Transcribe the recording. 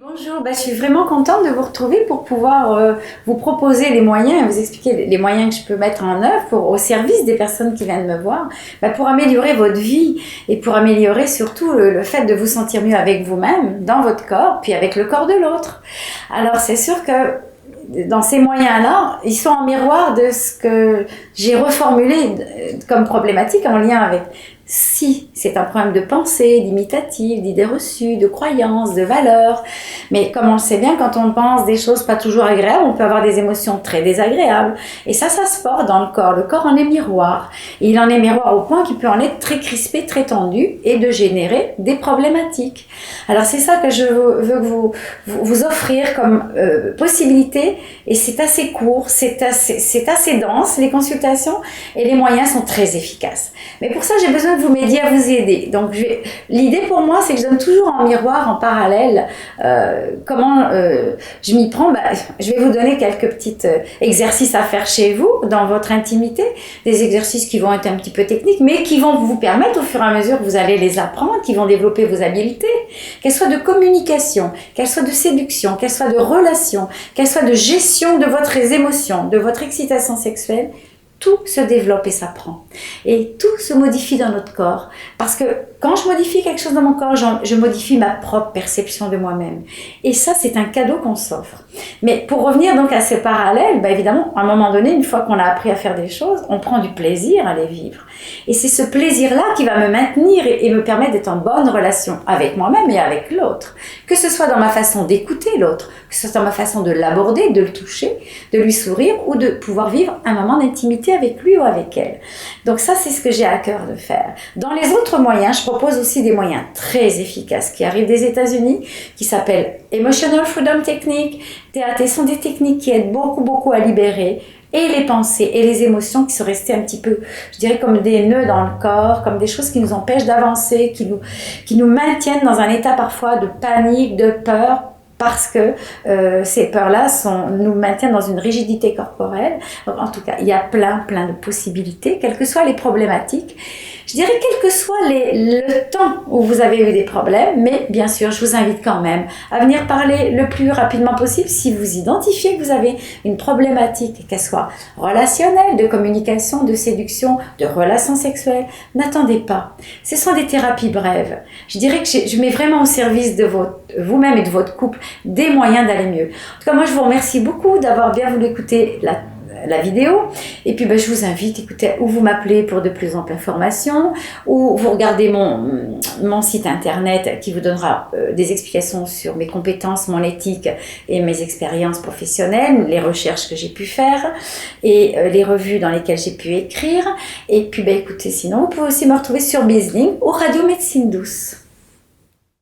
Bonjour, je suis vraiment contente de vous retrouver pour pouvoir vous proposer les moyens et vous expliquer les moyens que je peux mettre en œuvre au service des personnes qui viennent me voir, pour améliorer votre vie et pour améliorer surtout le fait de vous sentir mieux avec vous-même, dans votre corps, puis avec le corps de l'autre. Alors c'est sûr que dans ces moyens-là, ils sont en miroir de ce que j'ai reformulé comme problématique en lien avec si c'est un problème de pensée, d'imitative, d'idées reçues, de croyances, de valeurs. Mais comme on le sait bien, quand on pense des choses pas toujours agréables, on peut avoir des émotions très désagréables. Et ça se porte dans le corps. Le corps en est miroir. Et il en est miroir au point qu'il peut en être très crispé, très tendu et de générer des problématiques. Alors c'est ça que je veux vous offrir comme possibilité. Et c'est assez court, c'est assez dense, les consultations, et les moyens sont très efficaces. Mais pour ça, j'ai besoin de vous m'aider à vous aider. Donc, l'idée pour moi, c'est que je donne toujours en miroir, en parallèle, comment je m'y prends. Je vais vous donner quelques petits exercices à faire chez vous, dans votre intimité. Des exercices qui vont être un petit peu techniques, mais qui vont vous permettre, au fur et à mesure que vous allez les apprendre, qui vont développer vos habiletés, qu'elles soient de communication, qu'elles soient de séduction, qu'elles soient de relation, qu'elles soient de gestion de votre émotions, de votre excitation sexuelle. Tout se développe et s'apprend. Et tout se modifie dans notre corps. Parce que quand je modifie quelque chose dans mon corps, je modifie ma propre perception de moi-même. Et ça, c'est un cadeau qu'on s'offre. Mais pour revenir donc à ces parallèles, évidemment, à un moment donné, une fois qu'on a appris à faire des choses, on prend du plaisir à les vivre. Et c'est ce plaisir-là qui va me maintenir et me permettre d'être en bonne relation avec moi-même et avec l'autre. Que ce soit dans ma façon d'écouter l'autre, que ce soit dans ma façon de l'aborder, de le toucher, de lui sourire ou de pouvoir vivre un moment d'intimité avec lui ou avec elle. Donc ça, c'est ce que j'ai à cœur de faire. Dans les autres moyens, je propose aussi des moyens très efficaces qui arrivent des États-Unis, qui s'appellent Emotional Freedom Technique. TAT sont des techniques qui aident beaucoup à libérer et les pensées et les émotions qui sont restées un petit peu, je dirais, comme des nœuds dans le corps, comme des choses qui nous empêchent d'avancer, qui nous maintiennent dans un état parfois de panique, de peur, parce que ces peurs-là nous maintiennent dans une rigidité corporelle. Donc, en tout cas, il y a plein de possibilités, quelles que soient les problématiques. Je dirais quel que soit le temps où vous avez eu des problèmes, mais bien sûr, je vous invite quand même à venir parler le plus rapidement possible si vous identifiez que vous avez une problématique, qu'elle soit relationnelle, de communication, de séduction, de relations sexuelles. N'attendez pas. Ce sont des thérapies brèves. Je dirais que je mets vraiment au service de vous-même et de votre couple des moyens d'aller mieux. En tout cas, moi, je vous remercie beaucoup d'avoir bien voulu écouter la vidéo, et puis je vous invite, écoutez, ou vous m'appelez pour de plus amples informations, ou vous regardez mon site internet qui vous donnera des explications sur mes compétences, mon éthique et mes expériences professionnelles, les recherches que j'ai pu faire et les revues dans lesquelles j'ai pu écrire. Et puis écoutez, sinon vous pouvez aussi me retrouver sur BizLink ou Radio Médecine Douce.